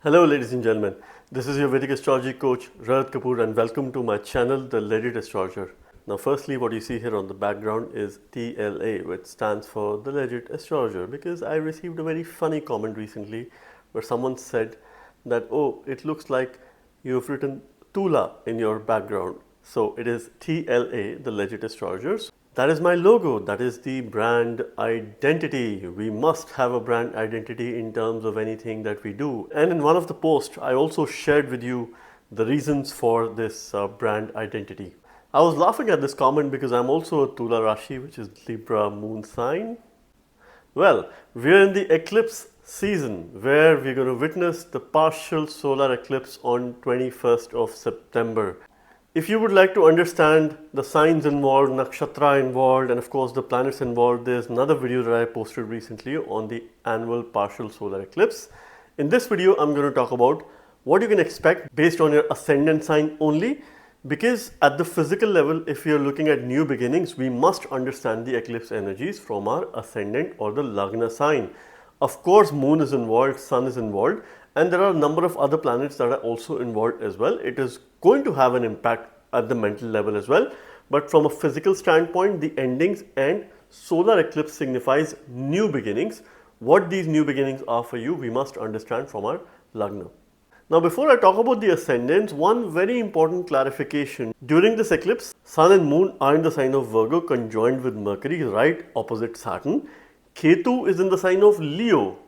Hello ladies and gentlemen, this is your Vedic astrology coach Rahat Kapoor and welcome to my channel The Legit Astrologer. Now firstly what you see here on the background is TLA, which stands for The Legit Astrologer, because I received a very funny comment recently where someone said that, oh, it looks like you've written Tula in your background. So it is TLA, The Legit Astrologers. That is my logo. That is the brand identity. We must have a brand identity in terms of anything that we do. And in one of the posts, I also shared with you the reasons for this brand identity. I was laughing at this comment because I'm also a Tula Rashi, which is Libra moon sign. Well, we're in the eclipse season where we're going to witness the partial solar eclipse on 21st of September. If you would like to understand the signs involved, nakshatra involved, and of course the planets involved, there's another video that I posted recently on the annual partial solar eclipse. In this video, I'm going to talk about what you can expect based on your ascendant sign only, because at the physical level, if you're looking at new beginnings, we must understand the eclipse energies from our ascendant or the Lagna sign. Of course, moon is involved, sun is involved, and there are a number of other planets that are also involved as well. It is going to have an impact at the mental level as well. But from a physical standpoint, the endings and solar eclipse signifies new beginnings. What these new beginnings are for you, we must understand from our Lagna. Now, before I talk about the ascendants, one very important clarification. During this eclipse, sun and moon are in the sign of Virgo conjoined with Mercury right opposite Saturn. Ketu is in the sign of Leo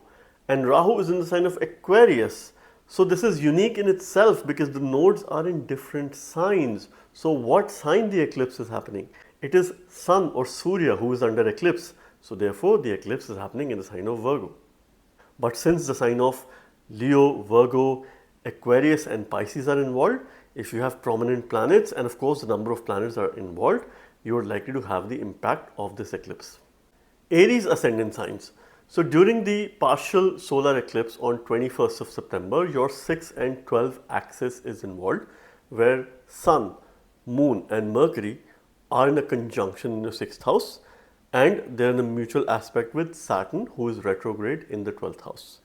and Rahu is in the sign of Aquarius. So this is unique in itself because the nodes are in different signs. So what sign the eclipse is happening? It is Sun or Surya who is under eclipse. So therefore the eclipse is happening in the sign of Virgo. But since the sign of Leo, Virgo, Aquarius and Pisces are involved, if you have prominent planets and of course the number of planets are involved, you are likely to have the impact of this eclipse. Aries ascendant signs. So during the partial solar eclipse on 21st of September, your 6 and 12 axis is involved, where Sun, Moon and Mercury are in a conjunction in your 6th house and they're in a mutual aspect with Saturn, who is retrograde in the 12th house.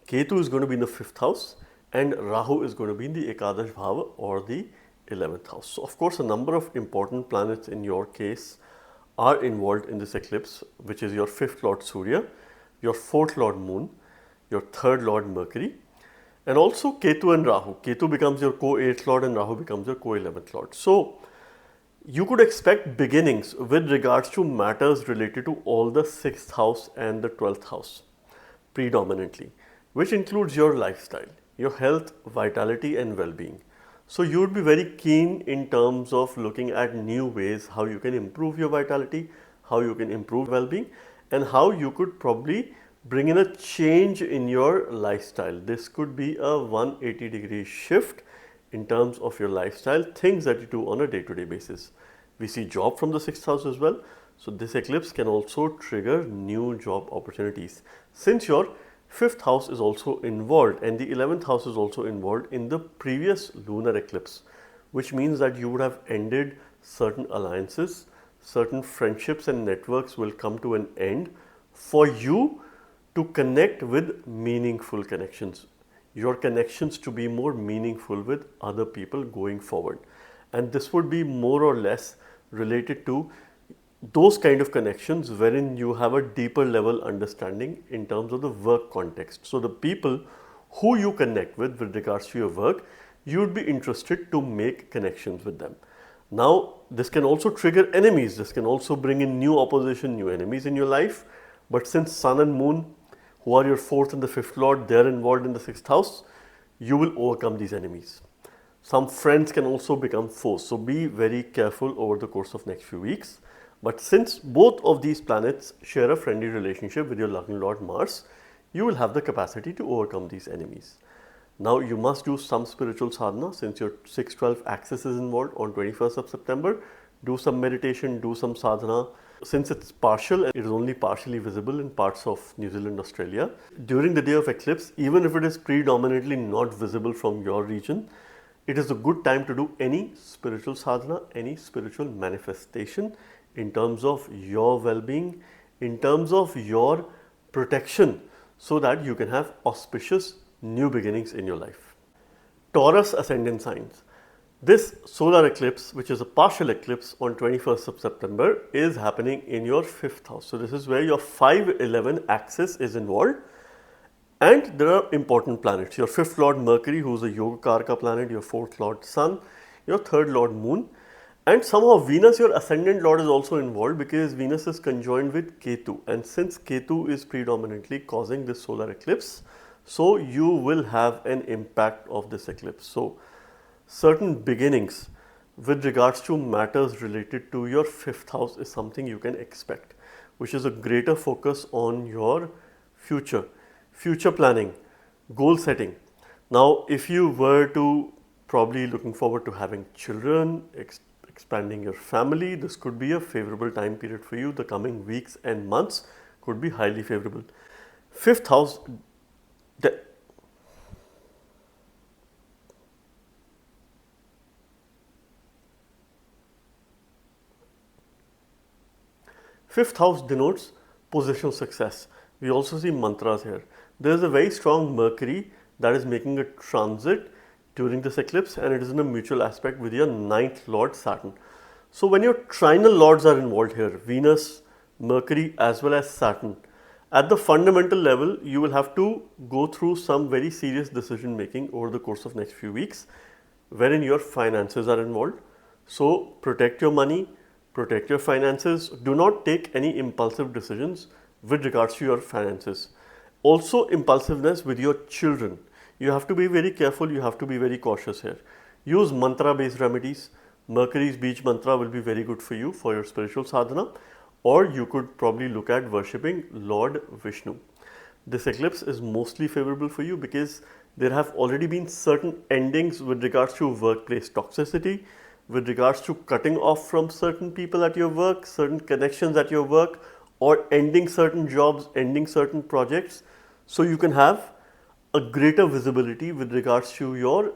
Ketu is going to be in the 5th house and Rahu is going to be in the Ekadash Bhava or the 11th house. So of course a number of important planets in your case are involved in this eclipse, which is your 5th Lord Surya, your 4th Lord Moon, your 3rd Lord Mercury, and also Ketu and Rahu. Ketu becomes your co-8th Lord and Rahu becomes your co-11th Lord. So you could expect beginnings with regards to matters related to all the 6th house and the 12th house predominantly, which includes your lifestyle, your health, vitality and well-being. So you would be very keen in terms of looking at new ways how you can improve your vitality, how you can improve well-being, and how you could probably bring in a change in your lifestyle. This could be a 180-degree shift in terms of your lifestyle, things that you do on a day-to-day basis. We see job from the 6th house as well. So this eclipse can also trigger new job opportunities. Since your 5th house is also involved and the 11th house is also involved in the previous lunar eclipse, which means that you would have ended certain alliances, certain friendships and networks will come to an end for you to connect with meaningful connections. Your connections to be more meaningful with other people going forward. And this would be more or less related to those kind of connections wherein you have a deeper level understanding in terms of the work context. So the people who you connect with regards to your work, you would be interested to make connections with them. Now, this can also trigger enemies. This can also bring in new opposition, new enemies in your life. But since Sun and Moon, who are your 4th and the 5th Lord, they're involved in the 6th house, you will overcome these enemies. Some friends can also become foes. So be very careful over the course of next few weeks. But since both of these planets share a friendly relationship with your Lagna Lord Mars, you will have the capacity to overcome these enemies. Now you must do some spiritual sadhana since your 6-12 axis is involved on 21st of September. Do some meditation, do some sadhana. Since it's partial, it is only partially visible in parts of New Zealand, Australia. During the day of eclipse, even if it is predominantly not visible from your region, it is a good time to do any spiritual sadhana, any spiritual manifestation in terms of your well-being, in terms of your protection, so that you can have auspicious new beginnings in your life. Taurus ascendant signs. This solar eclipse, which is a partial eclipse on 21st of September, is happening in your 5th house. So this is where your 5-11 axis is involved, and there are important planets. Your 5th lord Mercury, who is a Yoga Karaka planet, your 4th lord Sun, your 3rd lord Moon, and somehow Venus, your ascendant lord, is also involved because Venus is conjoined with Ketu, and since Ketu is predominantly causing this solar eclipse, so you will have an impact of this eclipse. So certain beginnings with regards to matters related to your 5th house is something you can expect, which is a greater focus on your future planning, goal setting. Now, if you were to probably looking forward to having children, expanding your family, this could be a favorable time period for you. The coming weeks and months could be highly favorable. 5th house, Fifth house denotes positional success. We also see mantras here. There is a very strong Mercury that is making a transit during this eclipse, and it is in a mutual aspect with your 9th lord Saturn. So when your trinal lords are involved here, Venus, Mercury as well as Saturn, at the fundamental level you will have to go through some very serious decision making over the course of next few weeks, wherein your finances are involved. So protect your money, protect your finances. Do not take any impulsive decisions with regards to your finances. Also impulsiveness with your children. You have to be very careful, you have to be very cautious here. Use mantra based remedies. Mercury's beach mantra will be very good for you for your spiritual sadhana, or you could probably look at worshipping Lord Vishnu. This eclipse is mostly favorable for you because there have already been certain endings with regards to workplace toxicity, with regards to cutting off from certain people at your work, certain connections at your work, or ending certain jobs, ending certain projects. So you can have a greater visibility with regards to your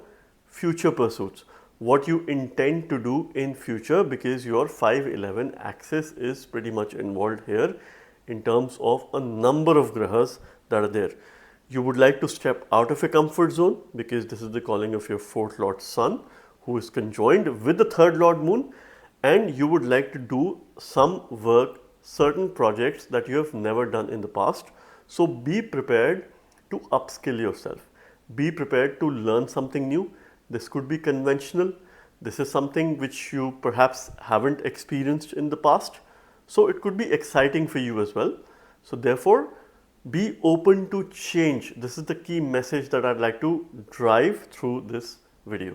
future pursuits, what you intend to do in future, because your 5-11 axis is pretty much involved here in terms of a number of grahas that are there. You would like to step out of your comfort zone because this is the calling of your 4th lord Sun, who is conjoined with the 3rd lord Moon, and you would like to do some work, certain projects that you have never done in the past. So be prepared to upskill yourself. Be prepared to learn something new. This could be conventional. This is something which you perhaps haven't experienced in the past. So it could be exciting for you as well. So therefore, be open to change. This is the key message that I'd like to drive through this video.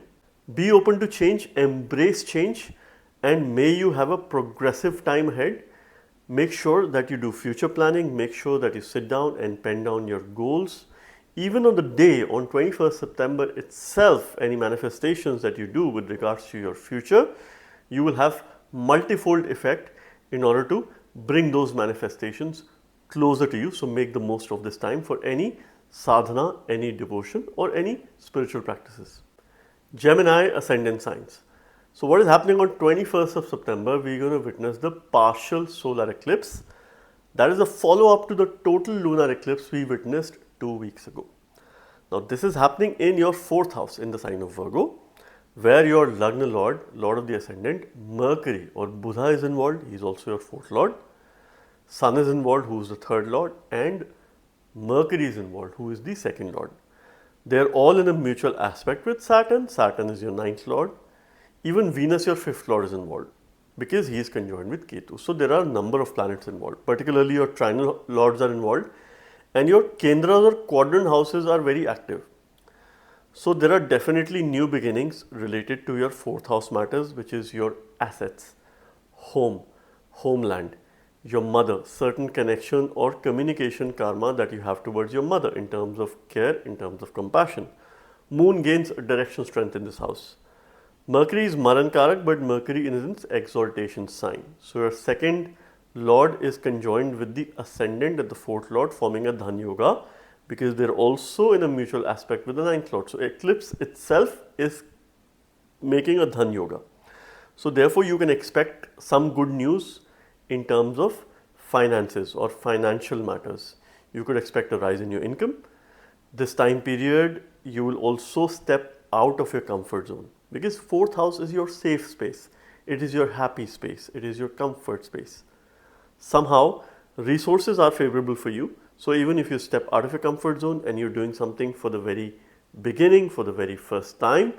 Be open to change, embrace change, and may you have a progressive time ahead. Make sure that you do future planning, make sure that you sit down and pen down your goals. Even on the day, on 21st September itself, any manifestations that you do with regards to your future, you will have multifold effect in order to bring those manifestations closer to you. So make the most of this time for any sadhana, any devotion, or any spiritual practices. Gemini ascendant signs. So what is happening on 21st of September, we're going to witness the partial solar eclipse. That is a follow-up to the total lunar eclipse we witnessed 2 weeks ago. Now this is happening in your 4th house in the sign of Virgo, where your Lagna Lord, Lord of the Ascendant, Mercury or Buddha is involved. He is also your 4th Lord. Sun is involved, who is the 3rd Lord, and Mercury is involved, who is the 2nd Lord. They are all in a mutual aspect with Saturn. Saturn is your 9th Lord. Even Venus, your 5th Lord, is involved because he is conjoined with Ketu. So there are a number of planets involved, particularly your trinal lords are involved, and your Kendras or quadrant houses are very active. So there are definitely new beginnings related to your 4th house matters, which is your assets, home, homeland, your mother, certain connection or communication karma that you have towards your mother in terms of care, in terms of compassion. Moon gains direction strength in this house. Mercury is Maran Karak, but Mercury is in its exaltation sign. So your 2nd Lord is conjoined with the Ascendant at the 4th Lord, forming a Dhan Yoga, because they're also in a mutual aspect with the 9th Lord. So eclipse itself is making a Dhan Yoga. So therefore you can expect some good news in terms of finances or financial matters. You could expect a rise in your income. This time period, you will also step out of your comfort zone because fourth house is your safe space. It is your happy space. It is your comfort space. Somehow, resources are favorable for you. So even if you step out of your comfort zone and you're doing something for the very beginning, for the very first time,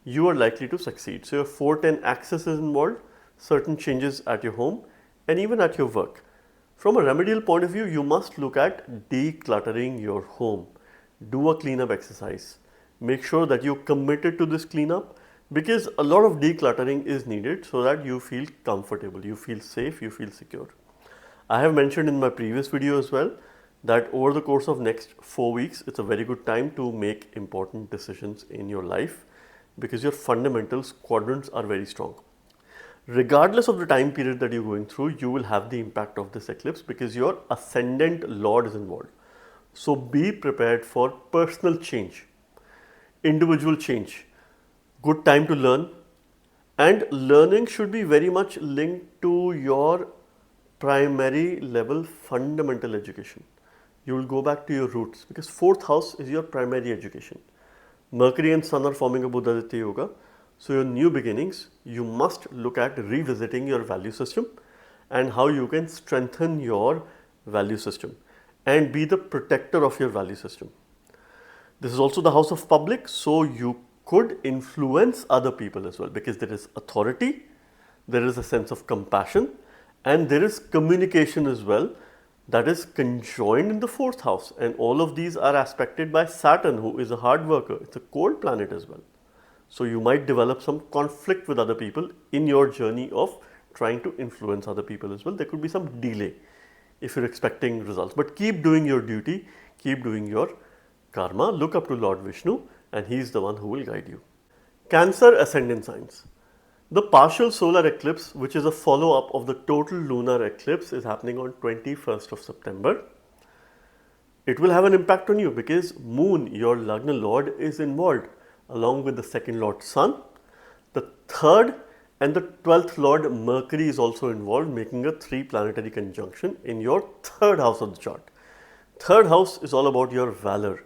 you are likely to succeed. So your 410 axis is involved, certain changes at your home and even at your work. From a remedial point of view, you must look at decluttering your home. Do a cleanup exercise. Make sure that you're committed to this cleanup because a lot of decluttering is needed so that you feel comfortable, you feel safe, you feel secure. I have mentioned in my previous video as well that over the course of next 4 weeks, it's a very good time to make important decisions in your life because your fundamentals quadrants are very strong. Regardless of the time period that you're going through, you will have the impact of this eclipse because your ascendant lord is involved. So be prepared for personal change, individual change, good time to learn, and learning should be very much linked to your primary level fundamental education. You will go back to your roots because fourth house is your primary education. Mercury and Sun are forming a Buddha-Aditya Yoga. So your new beginnings, you must look at revisiting your value system and how you can strengthen your value system and be the protector of your value system. This is also the house of public, so you could influence other people as well because there is authority, there is a sense of compassion, and there is communication as well that is conjoined in the fourth house. And all of these are aspected by Saturn, who is a hard worker. It's a cold planet as well. So you might develop some conflict with other people in your journey of trying to influence other people as well. There could be some delay if you're expecting results, but keep doing your duty, keep doing your karma, look up to Lord Vishnu and he's the one who will guide you. Cancer ascendant signs. The partial solar eclipse, which is a follow-up of the total lunar eclipse, is happening on 21st of September. It will have an impact on you because Moon, your Lagna Lord, is involved along with the second Lord Sun. The third and the 12th Lord Mercury is also involved, making a 3 planetary conjunction in your third house of the chart. Third house is all about your valor,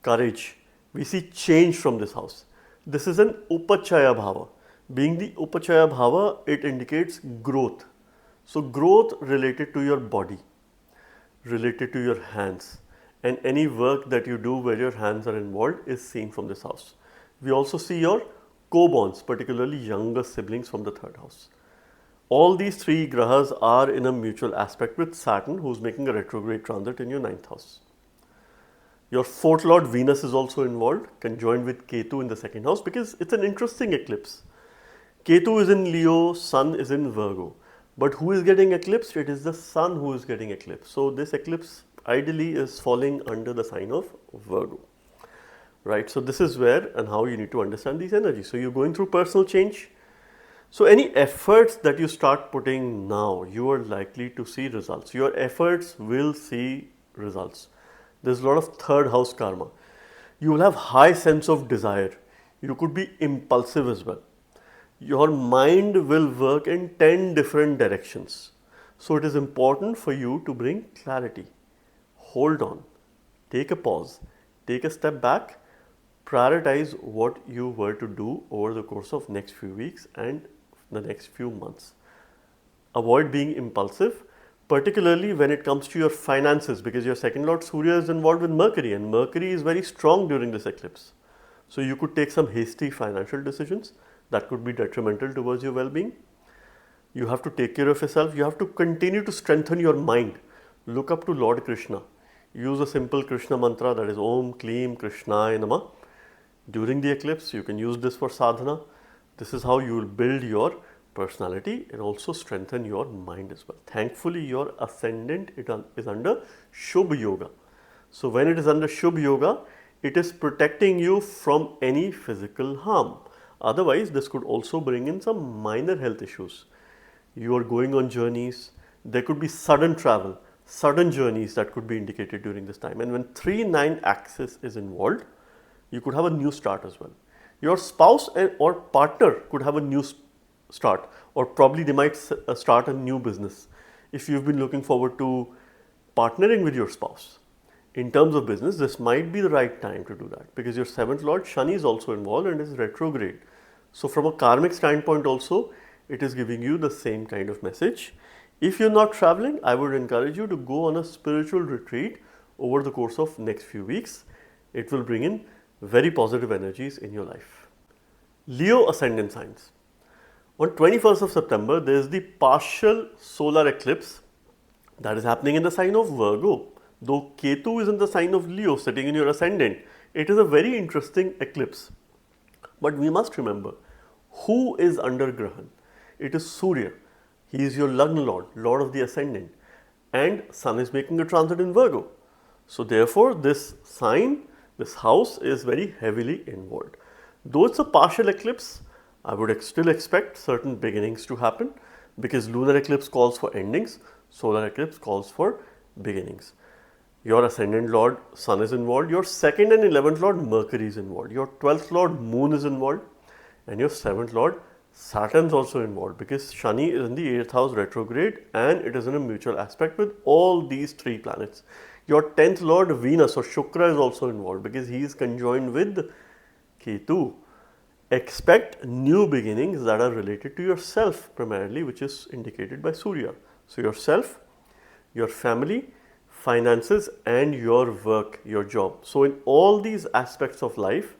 courage. We see change from this house. This is an Upachaya Bhava. Being the Upachaya Bhava, it indicates growth. So growth related to your body, related to your hands, and any work that you do where your hands are involved is seen from this house. We also see your co-borns, particularly younger siblings from the third house. All these 3 grahas are in a mutual aspect with Saturn, who's making a retrograde transit in your 9th house. Your 4th Lord Venus is also involved, conjoined with Ketu in the 2nd house because it's an interesting eclipse. Ketu is in Leo, Sun is in Virgo. But who is getting eclipsed? It is the Sun who is getting eclipsed. So this eclipse ideally is falling under the sign of Virgo. Right, so this is where and how you need to understand these energies. So you're going through personal change. So any efforts that you start putting now, you are likely to see results. Your efforts will see results. There's a lot of third house karma. You will have high sense of desire. You could be impulsive as well. Your mind will work in 10 different directions. So it is important for you to bring clarity. Hold on, take a pause, take a step back, prioritize what you were to do over the course of next few weeks and the next few months. Avoid being impulsive, particularly when it comes to your finances because your second Lord Surya is involved with Mercury and Mercury is very strong during this eclipse. So you could take some hasty financial decisions that could be detrimental towards your well-being. You have to take care of yourself. You have to continue to strengthen your mind. Look up to Lord Krishna. Use a simple Krishna mantra that is Om Kleem Krishnaya Namah. During the eclipse, you can use this for sadhana. This is how you will build your personality and also strengthen your mind as well. Thankfully, your ascendant is under Shubh Yoga. So when it is under Shubh Yoga, it is protecting you from any physical harm. Otherwise, this could also bring in some minor health issues. You are going on journeys. There could be sudden travel, sudden journeys that could be indicated during this time. And when 3-9 axis is involved, you could have a new start as well. Your spouse or partner could have a new start, or probably they might start a new business. If you've been looking forward to partnering with your spouse, In terms of business, this might be the right time to do that because your 7th Lord Shani is also involved and is retrograde. So from a karmic standpoint also, it is giving you the same kind of message. If you're not traveling, I would encourage you to go on a spiritual retreat over the course of next few weeks. It will bring in very positive energies in your life. Leo ascendant signs. On 21st of September, there is the partial solar eclipse that is happening in the sign of Virgo. Though Ketu is in the sign of Leo sitting in your ascendant, it is a very interesting eclipse. But we must remember, who is under Grahan? It is Surya. He is your Lagna Lord, Lord of the Ascendant. And Sun is making a transit in Virgo. So therefore, this sign, this house is very heavily involved. Though it's a partial eclipse, I would still expect certain beginnings to happen because lunar eclipse calls for endings, solar eclipse calls for beginnings. Your ascendant Lord Sun is involved, your 2nd and 11th Lord Mercury is involved, your 12th Lord Moon is involved, and your 7th Lord Saturn is also involved because Shani is in the 8th house retrograde and it is in a mutual aspect with all these 3 planets. Your 10th Lord Venus or Shukra is also involved because he is conjoined with Ketu. Expect new beginnings that are related to yourself primarily, which is indicated by Surya. So yourself, your family, finances and your work, your job. So in all these aspects of life,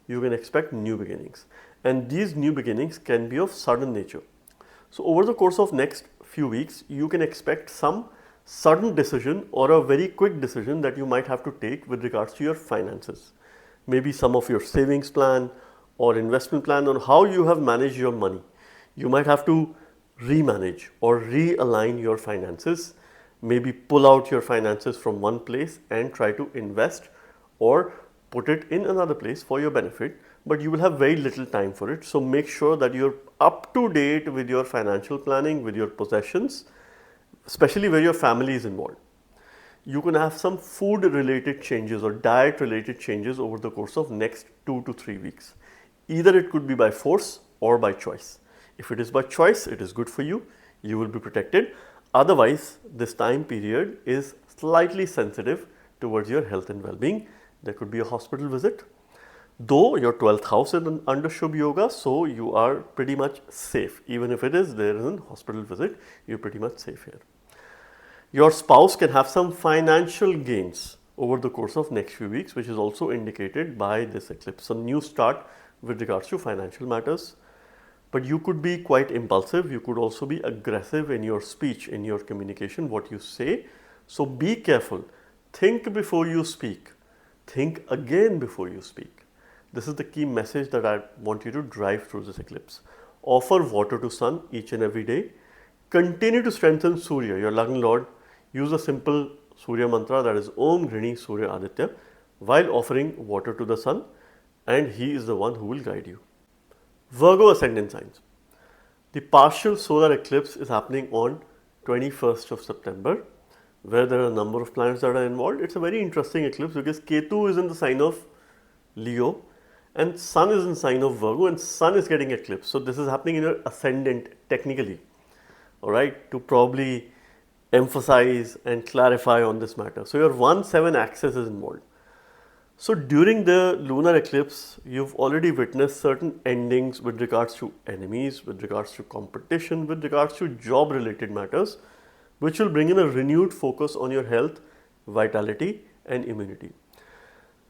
you can expect new beginnings. And these new beginnings can be of sudden nature. So over the course of next few weeks, you can expect some sudden decision or a very quick decision that you might have to take with regards to your finances. Maybe some of your savings plan or investment plan on how you have managed your money. You might have to remanage or realign your finances, maybe pull out your finances from one place and try to invest or put it in another place for your benefit, but you will have very little time for it. So make sure that you're up to date with your financial planning, with your possessions, especially where your family is involved. You can have some food related changes or diet related changes over the course of next 2 to 3 weeks. Either it could be by force or by choice. If it is by choice, it is good for you, you will be protected. Otherwise, this time period is slightly sensitive towards your health and well-being. There could be a hospital visit. Though your 12th house is under Shubh Yoga, so you are pretty much safe. Even if it is there is a hospital visit, you're pretty much safe here. Your spouse can have some financial gains over the course of next few weeks, which is also indicated by this eclipse. A new start with regards to financial matters. But you could be quite impulsive. You could also be aggressive in your speech, in your communication, what you say. So be careful. Think before you speak. Think again before you speak. This is the key message that I want you to drive through this eclipse. Offer water to Sun each and every day. Continue to strengthen Surya, your Lagna Lord. Use a simple Surya mantra, that is Om Grini Surya Aditya, while offering water to the Sun, and he is the one who will guide you. Virgo ascendant signs. The partial solar eclipse is happening on 21st of September, where there are a number of planets that are involved. It's a very interesting eclipse because Ketu is in the sign of Leo and Sun is in sign of Virgo, and Sun is getting eclipsed. So this is happening in your ascendant technically, all right, to probably emphasize and clarify on this matter. So your 1-7 axis is involved. So during the lunar eclipse, you've already witnessed certain endings with regards to enemies, with regards to competition, with regards to job related matters, which will bring in a renewed focus on your health, vitality and immunity.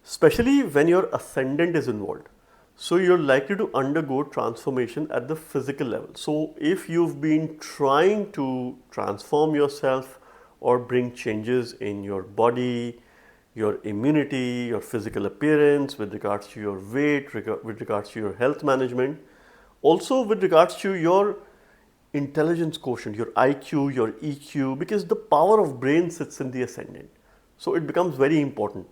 Especially when your ascendant is involved. So you're likely to undergo transformation at the physical level. So if you've been trying to transform yourself or bring changes in your body, your immunity, your physical appearance, with regards to your weight, with regards to your health management, also with regards to your intelligence quotient, your IQ, your EQ, because the power of brain sits in the ascendant. So it becomes very important.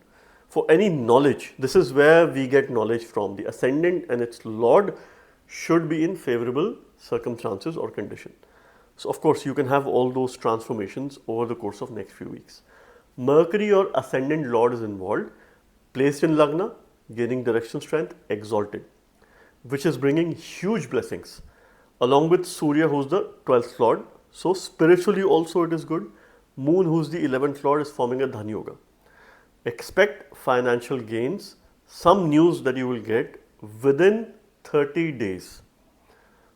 For any knowledge, this is where we get knowledge from. The ascendant and its lord should be in favorable circumstances or condition. So of course, you can have all those transformations over the course of next few weeks. Mercury or ascendant lord is involved, placed in Lagna, gaining direction strength, exalted, which is bringing huge blessings, along with Surya, who's the 12th lord. So spiritually also it is good. Moon, who's the 11th lord, is forming a Dhan Yoga. Expect financial gains, some news that you will get within 30 days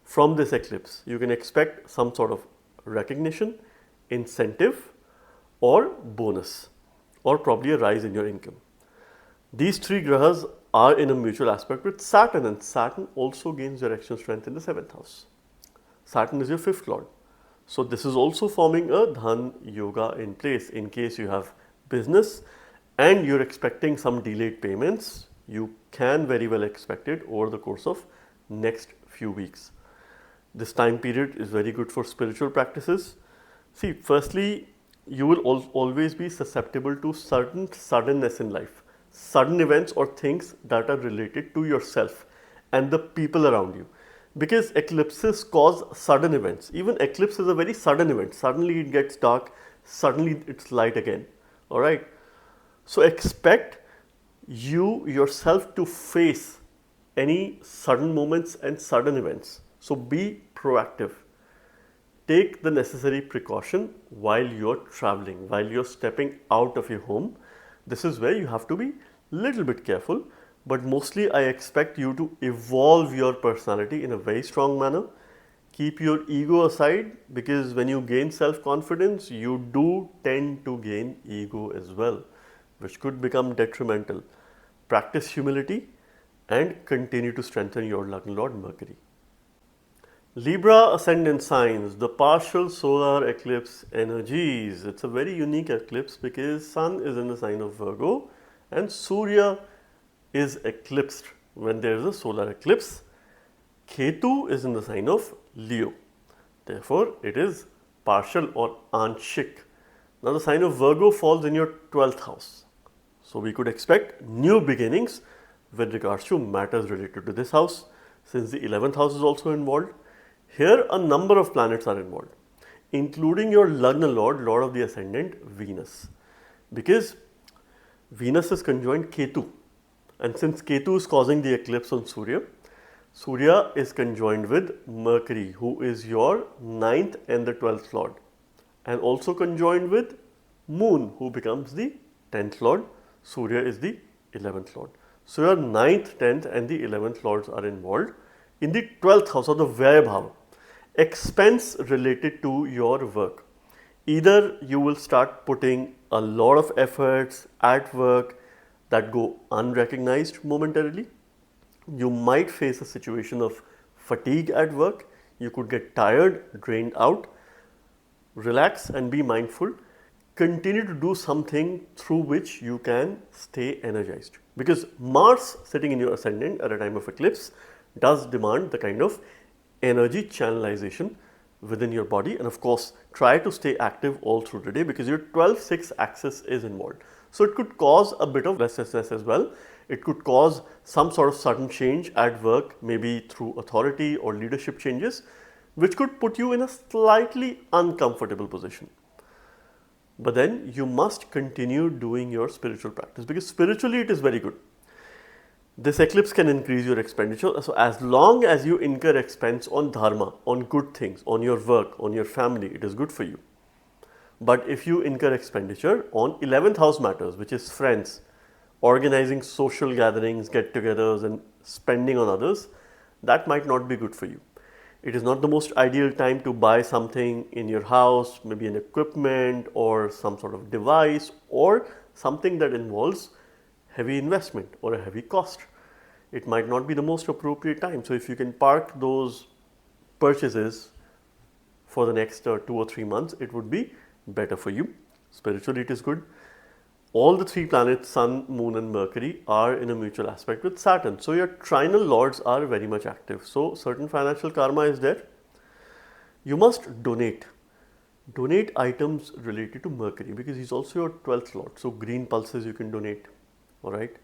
from this eclipse. You can expect some sort of recognition, incentive, or bonus, or probably a rise in your income. These three grahas are in a mutual aspect with Saturn, and Saturn also gains direction strength in the 7th house. Saturn is your 5th lord. So this is also forming a Dhan Yoga in place in case you have business and you're expecting some delayed payments. You can very well expect it over the course of next few weeks. This time period is very good for spiritual practices. See, firstly, you will always be susceptible to certain suddenness in life, sudden events or things that are related to yourself and the people around you. Because eclipses cause sudden events. Even eclipse is a very sudden event. Suddenly it gets dark, suddenly it's light again. Alright. So expect you yourself to face any sudden moments and sudden events. So be proactive. Take the necessary precaution while you're traveling, while you're stepping out of your home. This is where you have to be little bit careful, but mostly I expect you to evolve your personality in a very strong manner. Keep your ego aside, because when you gain self-confidence, you do tend to gain ego as well, which could become detrimental. Practice humility and continue to strengthen your Lagna Lord Mercury. Libra ascendant signs, the partial solar eclipse energies. It's a very unique eclipse because Sun is in the sign of Virgo and Surya is eclipsed when there is a solar eclipse. Ketu is in the sign of Leo. Therefore, it is partial or anshik. Now, the sign of Virgo falls in your 12th house. So, we could expect new beginnings with regards to matters related to this house, since the 11th house is also involved. Here, a number of planets are involved, including your Lagna Lord, Lord of the Ascendant, Venus. Because Venus is conjoined Ketu. And since Ketu is causing the eclipse on Surya, Surya is conjoined with Mercury, who is your 9th and the 12th Lord. And also conjoined with Moon, who becomes the 10th Lord. Surya is the 11th Lord. So your 9th, 10th and the 11th Lords are involved in the 12th house of the Vyaya Bhava. Expense related to your work. Either you will start putting a lot of efforts at work that go unrecognized momentarily. You might face a situation of fatigue at work. You could get tired, drained out. Relax and be mindful. Continue to do something through which you can stay energized. Because Mars sitting in your ascendant at a time of eclipse does demand the kind of energy channelization within your body, and of course try to stay active all through the day because your 12-6 axis is involved. So it could cause a bit of restlessness as well. It could cause some sort of sudden change at work, maybe through authority or leadership changes, which could put you in a slightly uncomfortable position. But then you must continue doing your spiritual practice, because spiritually it is very good. This eclipse can increase your expenditure. So as long as you incur expense on dharma, on good things, on your work, on your family, it is good for you. But if you incur expenditure on 11th house matters, which is friends, organizing social gatherings, get-togethers and spending on others, that might not be good for you. It is not the most ideal time to buy something in your house, maybe an equipment or some sort of device or something that involves heavy investment or a heavy cost. It might not be the most appropriate time. So if you can park those purchases for the next 2 or 3 months, it would be better for you. Spiritually, it is good. All the 3 planets, Sun, Moon and Mercury, are in a mutual aspect with Saturn. So your trinal lords are very much active. So certain financial karma is there. You must donate. Donate items related to Mercury, because he's also your 12th lord. So green pulses you can donate. Alright,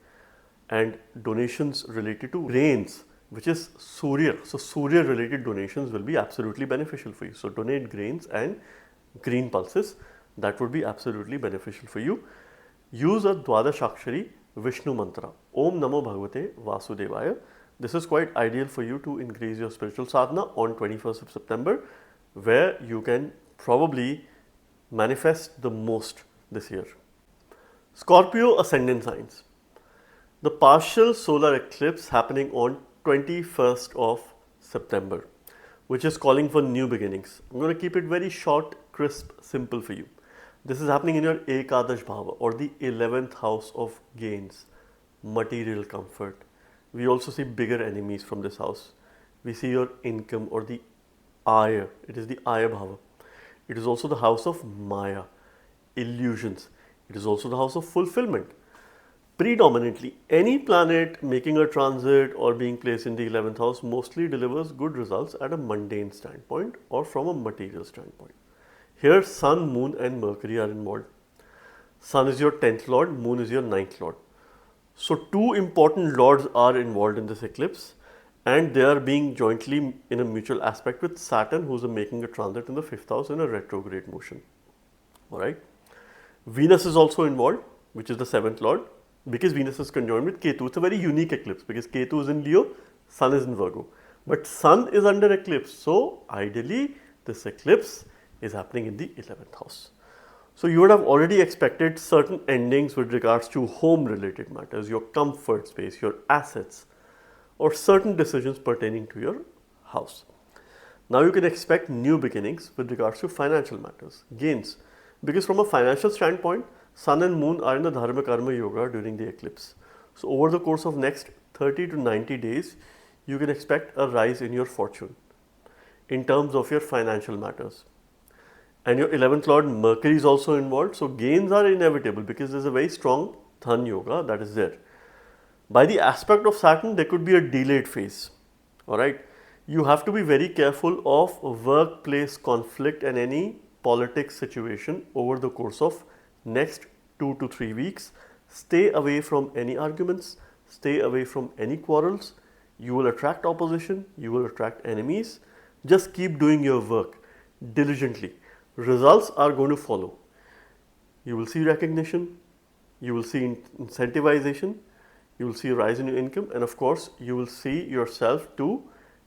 and donations related to grains, which is Surya. So Surya related donations will be absolutely beneficial for you. So donate grains and green pulses. That would be absolutely beneficial for you. Use a Dwadashakshari Vishnu mantra, Om Namo Bhagavate Vasudevaya. This is quite ideal for you to increase your spiritual sadhana on 21st of September, where you can probably manifest the most this year. Scorpio ascendant signs. The partial solar eclipse happening on 21st of September, which is calling for new beginnings. I'm going to keep it very short, crisp, simple for you. This is happening in your Ekadash Bhava or the 11th house of gains, material comfort. We also see bigger enemies from this house. We see your income or the Aya. It is the Aya Bhava. It is also the house of Maya, illusions. It is also the house of fulfillment. Predominantly, any planet making a transit or being placed in the 11th house mostly delivers good results at a mundane standpoint or from a material standpoint. Here, Sun, Moon, and Mercury are involved. Sun is your 10th lord, Moon is your 9th lord. So, two important lords are involved in this eclipse, and they are being jointly in a mutual aspect with Saturn, who is making a transit in the 5th house in a retrograde motion. Alright. Venus is also involved, which is the 7th lord, because Venus is conjoined with Ketu. It's a very unique eclipse because Ketu is in Leo, Sun is in Virgo. But Sun is under eclipse. So, ideally, this eclipse is happening in the 11th house. So, you would have already expected certain endings with regards to home related matters, your comfort space, your assets, or certain decisions pertaining to your house. Now, you can expect new beginnings with regards to financial matters, gains. Because from a financial standpoint, Sun and Moon are in the Dharma Karma Yoga during the eclipse. So, over the course of next 30 to 90 days, you can expect a rise in your fortune in terms of your financial matters. And your 11th lord Mercury is also involved. So, gains are inevitable because there is a very strong Dhan Yoga that is there. By the aspect of Saturn, there could be a delayed phase. Alright. You have to be very careful of workplace conflict and any politics situation over the course of next 2 to 3 weeks. Stay away from any arguments, stay away from any quarrels. You will attract opposition, you will attract enemies. Just keep doing your work diligently. Results are going to follow. You will see recognition, you will see incentivization, you will see a rise in your income, and of course, you will see yourself to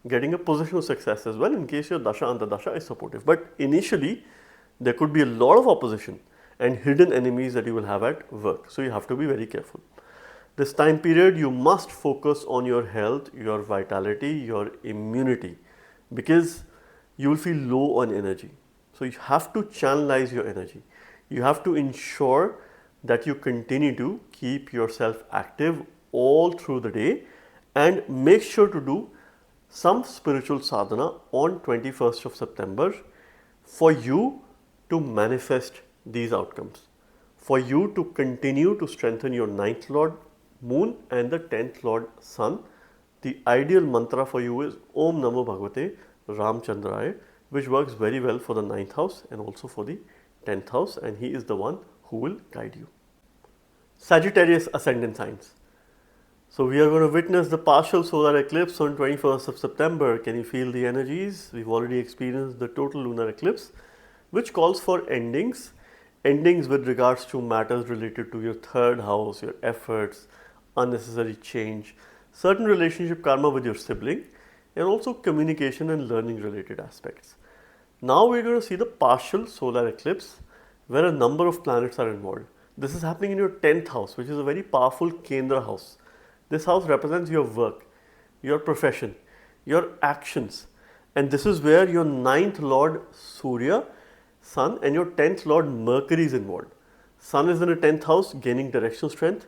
getting a position of success as well in case your Dasha Antardasha is supportive. But initially, there could be a lot of opposition and hidden enemies that you will have at work. So, you have to be very careful. This time period, you must focus on your health, your vitality, your immunity, because you will feel low on energy. So, you have to channelize your energy. You have to ensure that you continue to keep yourself active all through the day and make sure to do some spiritual sadhana on 21st of September for you to manifest these outcomes, for you to continue to strengthen your 9th lord Moon and the 10th lord Sun. The ideal mantra for you is Om Namo Bhagavate Ramchandraya, which works very well for the 9th house and also for the 10th house, and he is the one who will guide you. Sagittarius ascendant signs. So we are going to witness the partial solar eclipse on 21st of September. Can you feel the energies? We've already experienced the total lunar eclipse, which calls for endings with regards to matters related to your 3rd house, your efforts, unnecessary change, certain relationship karma with your sibling, and also communication and learning related aspects. Now we're going to see the partial solar eclipse where a number of planets are involved. This is happening in your 10th house, which is a very powerful Kendra house. This house represents your work, your profession, your actions, and this is where your 9th lord Surya, Sun, and your 10th lord Mercury is involved. Sun is in a 10th house gaining directional strength.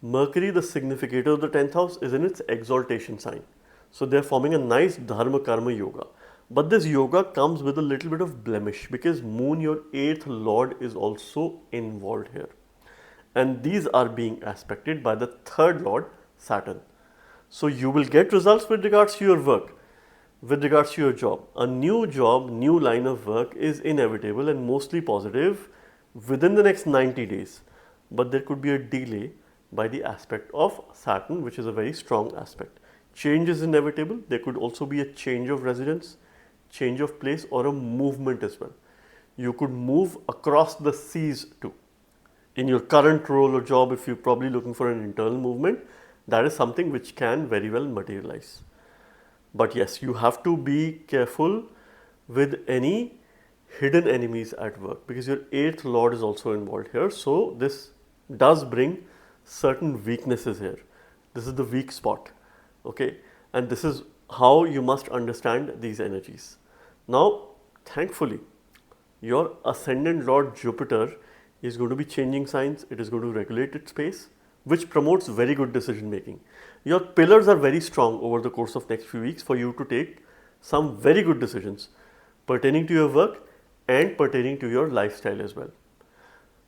Mercury, the significator of the 10th house, is in its exaltation sign. So they are forming a nice Dharma Karma Yoga. But this yoga comes with a little bit of blemish because Moon, your 8th lord, is also involved here. And these are being aspected by the 3rd lord Saturn. So you will get results with regards to your work, with regards to your job. A new job, new line of work is inevitable and mostly positive within the next 90 days. But there could be a delay by the aspect of Saturn, which is a very strong aspect. Change is inevitable. There could also be a change of residence, change of place, or a movement as well. You could move across the seas too. In your current role or job, if you're probably looking for an internal movement, that is something which can very well materialize. But yes, you have to be careful with any hidden enemies at work because your 8th lord is also involved here. So this does bring certain weaknesses here. This is the weak spot, okay? And this is how you must understand these energies. Now, thankfully, your ascendant Lord Jupiter is going to be changing signs. It is going to regulate its space, which promotes very good decision making. Your pillars are very strong over the course of next few weeks for you to take some very good decisions pertaining to your work and pertaining to your lifestyle as well.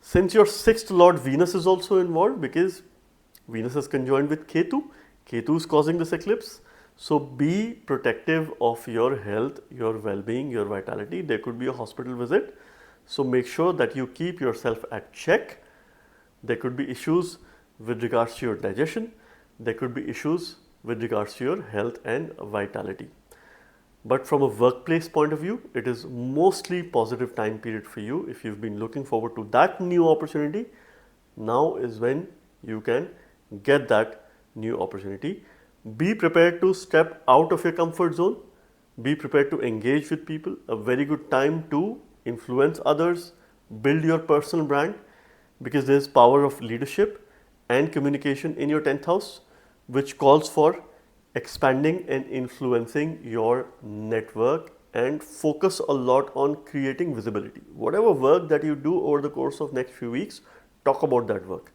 Since your 6th Lord Venus is also involved, because Venus is conjoined with Ketu, Ketu is causing this eclipse. So be protective of your health, your well-being, your vitality. There could be a hospital visit. So make sure that you keep yourself at check. There could be issues with regards to your digestion. There could be issues with regards to your health and vitality. But from a workplace point of view, it is mostly positive time period for you. If you've been looking forward to that new opportunity, now is when you can get that new opportunity. Be prepared to step out of your comfort zone. Be prepared to engage with people. A very good time to influence others, build your personal brand, because there is power of leadership and communication in your 10th house, which calls for expanding and influencing your network, and focus a lot on creating visibility. Whatever work that you do over the course of next few weeks, talk about that work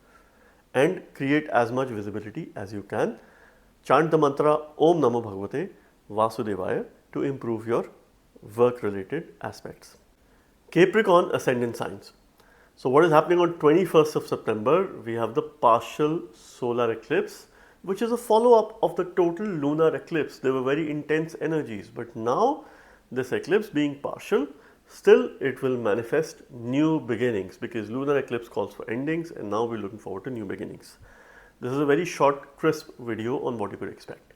and create as much visibility as you can. Chant the mantra Om Namo Bhagavate Vasudevaya to improve your work related aspects. Capricorn ascendant signs. So what is happening on 21st of September? We have the partial solar eclipse, which is a follow-up of the total lunar eclipse. They were very intense energies, but now this eclipse being partial, still it will manifest new beginnings, because lunar eclipse calls for endings, and now we're looking forward to new beginnings. This is a very short, crisp video on what you could expect.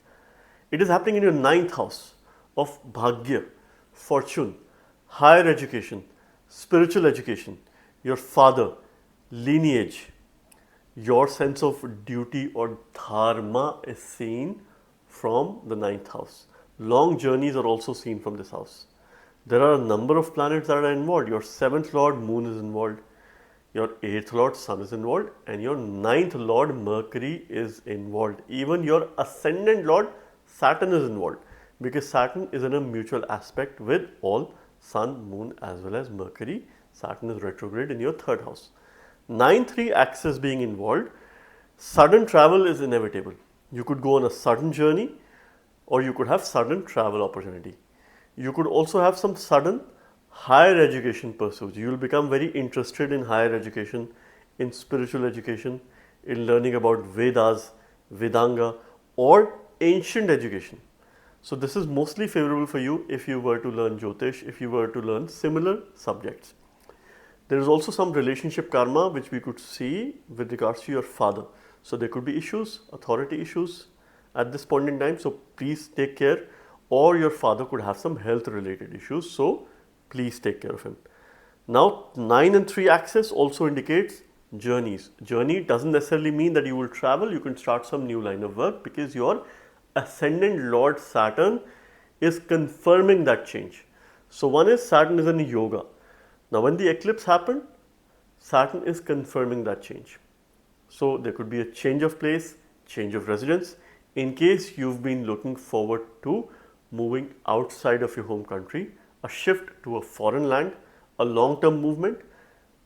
It is happening in your 9th house of Bhagya, fortune, higher education, spiritual education, your father, lineage. Your sense of duty or dharma is seen from the 9th house. Long journeys are also seen from this house. There are a number of planets that are involved. Your 7th Lord Moon is involved. Your 8th Lord Sun is involved. And your 9th Lord Mercury is involved. Even your ascendant Lord Saturn is involved, because Saturn is in a mutual aspect with all Sun, Moon as well as Mercury. Saturn is retrograde in your 3rd house. 9-3 axis being involved, sudden travel is inevitable. You could go on a sudden journey, or you could have sudden travel opportunity. You could also have some sudden higher education pursuits. You will become very interested in higher education, in spiritual education, in learning about Vedas, Vedanga, or ancient education. So this is mostly favorable for you if you were to learn Jyotish, if you were to learn similar subjects. There is also some relationship karma which we could see with regards to your father. So there could be issues, authority issues at this point in time. So please take care, or your father could have some health related issues. So please take care of him. Now 9 and 3 axis also indicates journeys. Journey doesn't necessarily mean that you will travel. You can start some new line of work, because your ascendant Lord Saturn is confirming that change. So one is Saturn is in yoga. Now when the eclipse happened, Saturn is confirming that change. So there could be a change of place, change of residence, in case you've been looking forward to moving outside of your home country, a shift to a foreign land, a long-term movement.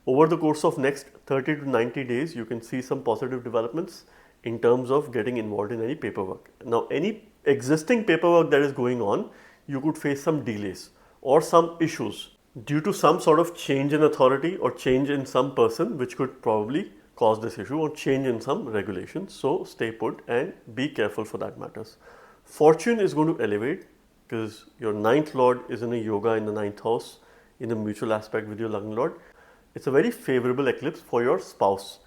Over the course of next 30 to 90 days, you can see some positive developments in terms of getting involved in any paperwork. Now any existing paperwork that is going on, you could face some delays or some issues due to some sort of change in authority or change in some person, which could probably cause this issue, or change in some regulations. So stay put and be careful for that matters. Fortune is going to elevate, because your 9th Lord is in a yoga in the 9th house, in a mutual aspect with your Lagna Lord. It's a very favorable eclipse for your spouse.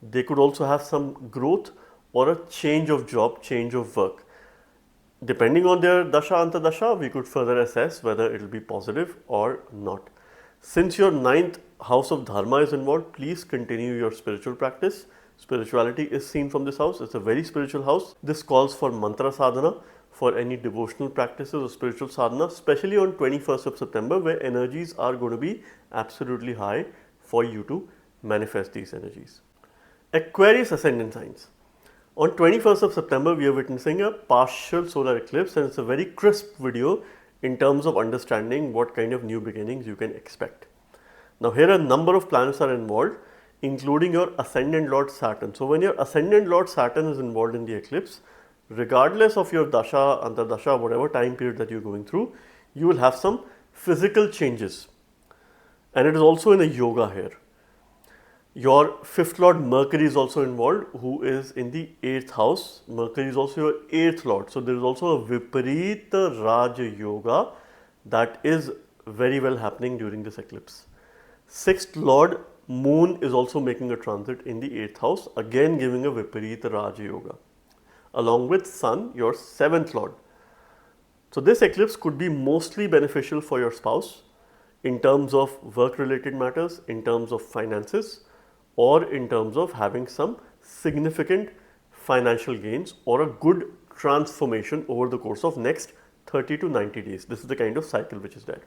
They could also have some growth or a change of job, change of work. Depending on their dasha antadasha, we could further assess whether it will be positive or not. Since your 9th house of dharma is involved, please continue your spiritual practice. Spirituality is seen from this house. It's a very spiritual house. This calls for mantra sadhana, for any devotional practices or spiritual sadhana, especially on 21st of September, where energies are going to be absolutely high for you to manifest these energies. Aquarius ascendant signs. On 21st of September, we are witnessing a partial solar eclipse, and it's a very crisp video in terms of understanding what kind of new beginnings you can expect. Now, here a number of planets are involved, including your ascendant lord Saturn. So, when your ascendant lord Saturn is involved in the eclipse, regardless of your dasha, antardasha, whatever time period that you're going through, you will have some physical changes. And it is also in a yoga here. Your fifth lord Mercury is also involved, who is in the 8th house. Mercury is also your 8th lord. So there is also a Viparita Raja Yoga that is very well happening during this eclipse. 6th lord Moon is also making a transit in the 8th house, again giving a Viparita Raja Yoga, along with Sun, your 7th lord. So this eclipse could be mostly beneficial for your spouse in terms of work related matters, in terms of finances, or in terms of having some significant financial gains or a good transformation over the course of next 30 to 90 days. This is the kind of cycle which is there.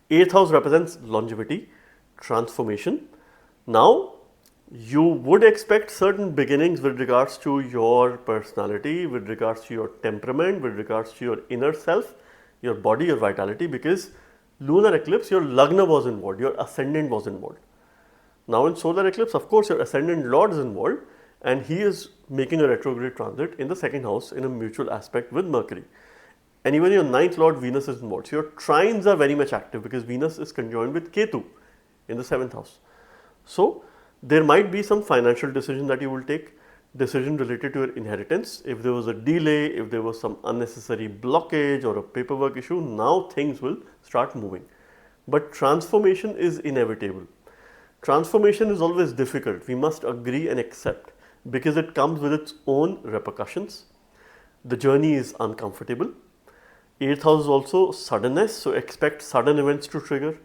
8th house represents longevity, transformation. Now, you would expect certain beginnings with regards to your personality, with regards to your temperament, with regards to your inner self, your body, your vitality, because lunar eclipse, your lagna was involved, your ascendant was involved. Now in solar eclipse, of course, your ascendant lord is involved, and he is making a retrograde transit in the 2nd house in a mutual aspect with Mercury. And even your 9th lord Venus is involved. So your trines are very much active because Venus is conjoined with Ketu in the 7th house. So there might be some financial decision that you will take, decision related to your inheritance. If there was a delay, if there was some unnecessary blockage or a paperwork issue, now things will start moving. But transformation is inevitable. Transformation is always difficult, we must agree and accept, because it comes with its own repercussions. The journey is uncomfortable. 8th house is also suddenness, so expect sudden events to trigger.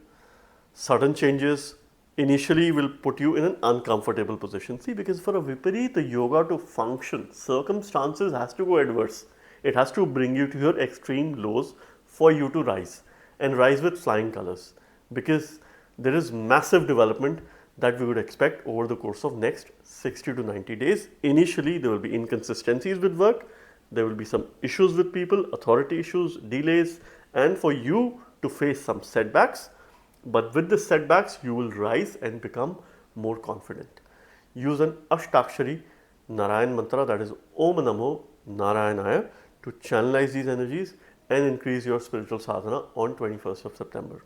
Sudden changes initially will put you in an uncomfortable position. See, because for a Viparita yoga to function, circumstances has to go adverse. It has to bring you to your extreme lows for you to rise, and rise with flying colors, because there is massive development that we would expect over the course of next 60 to 90 days. Initially, there will be inconsistencies with work, there will be some issues with people, authority issues, delays, and for you to face some setbacks. But with the setbacks, you will rise and become more confident. Use an Ashtakshari Narayan mantra, that is Om Namo Narayanaya, to channelize these energies and increase your spiritual sadhana on 21st of September.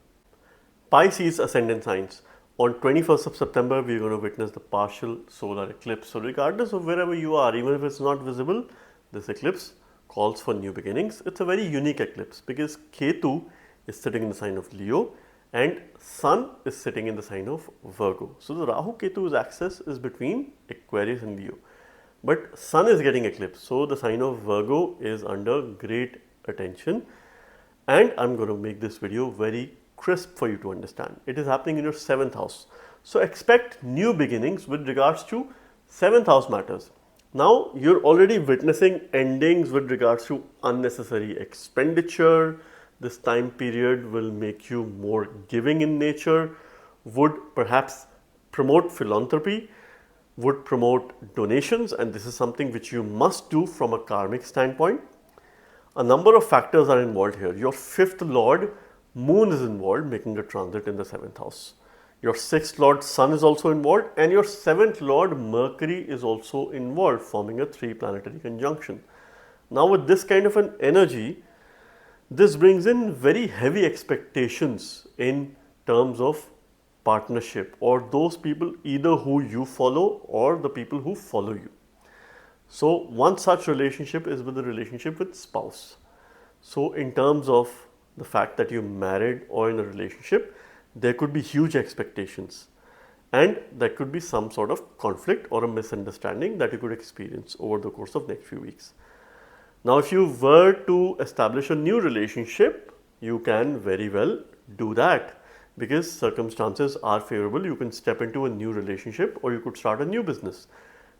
Pisces ascendant signs. On 21st of September, we are going to witness the partial solar eclipse. So regardless of wherever you are, even if it's not visible, this eclipse calls for new beginnings. It's a very unique eclipse because Ketu is sitting in the sign of Leo and Sun is sitting in the sign of Virgo. So the Rahu Ketu's axis is between Aquarius and Leo. But Sun is getting eclipsed. So the sign of Virgo is under great attention. And I'm going to make this video very crisp for you to understand. It is happening in your 7th house. So expect new beginnings with regards to 7th house matters. Now you're already witnessing endings with regards to unnecessary expenditure. This time period will make you more giving in nature, would perhaps promote philanthropy, would promote donations, and this is something which you must do from a karmic standpoint. A number of factors are involved here. Your 5th lord Moon is involved, making a transit in the 7th house. Your 6th lord Sun is also involved, and your 7th lord Mercury is also involved, forming a 3 planetary conjunction. Now with this kind of an energy, this brings in very heavy expectations in terms of partnership, or those people either who you follow or the people who follow you. So one such relationship is with the relationship with spouse. So in terms of the fact that you're married or in a relationship, there could be huge expectations, and there could be some sort of conflict or a misunderstanding that you could experience over the course of next few weeks. Now if you were to establish a new relationship, you can very well do that because circumstances are favorable. You can step into a new relationship or you could start a new business.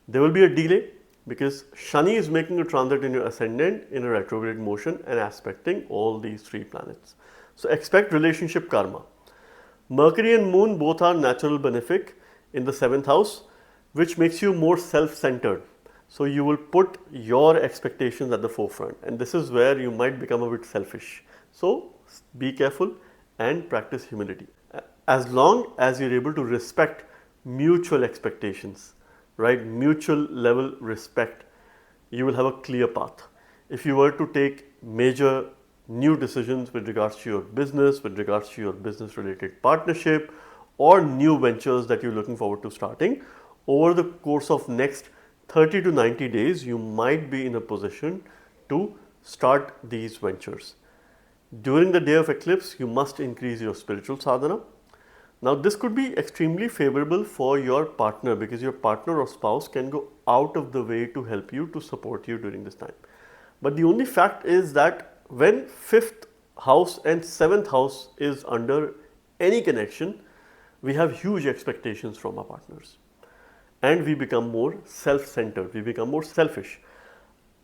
There will be a delay because Shani is making a transit in your ascendant in a retrograde motion and aspecting all these 3 planets. So expect relationship karma. Mercury and Moon both are natural benefic in the 7th house. which makes you more self-centered. So you will put your expectations at the forefront, and this is where you might become a bit selfish. So be careful and practice humility. As long as you're able to respect mutual expectations, right? Mutual level respect, you will have a clear path. If you were to take major new decisions with regards to your business, with regards to your business related partnership or new ventures that you're looking forward to starting, over the course of next 30 to 90 days, you might be in a position to start these ventures. During the day of eclipse, you must increase your spiritual sadhana. Now, this could be extremely favorable for your partner because your partner or spouse can go out of the way to help you, to support you during this time. But the only fact is that when 5th house and 7th house is under any connection, we have huge expectations from our partners. And we become more self-centered, we become more selfish.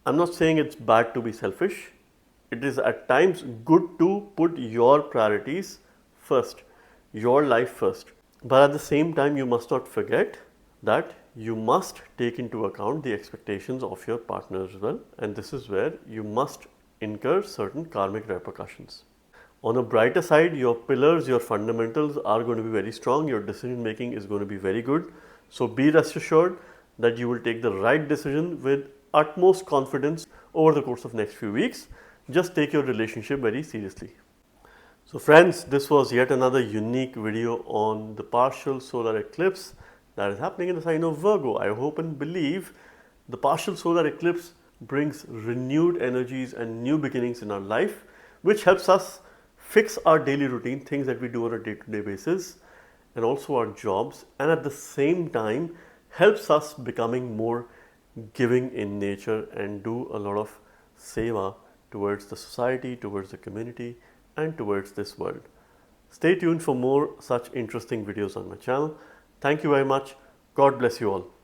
I'm not saying it's bad to be selfish. It is at times good to put your priorities first, your life first. But at the same time, you must not forget that you must take into account the expectations of your partner as well. And this is where you must incur certain karmic repercussions. On a brighter side, your pillars, your fundamentals are going to be very strong. Your decision making is going to be very good. So be rest assured that you will take the right decision with utmost confidence over the course of next few weeks. Just take your relationship very seriously. So friends, this was yet another unique video on the partial solar eclipse that is happening in the sign of Virgo. I hope and believe the partial solar eclipse brings renewed energies and new beginnings in our life, which helps us fix our daily routine, things that we do on a day-to-day basis, and also our jobs, and at the same time helps us becoming more giving in nature and do a lot of seva towards the society, towards the community, and towards this world. Stay tuned for more such interesting videos on my channel. Thank you very much. God bless you all.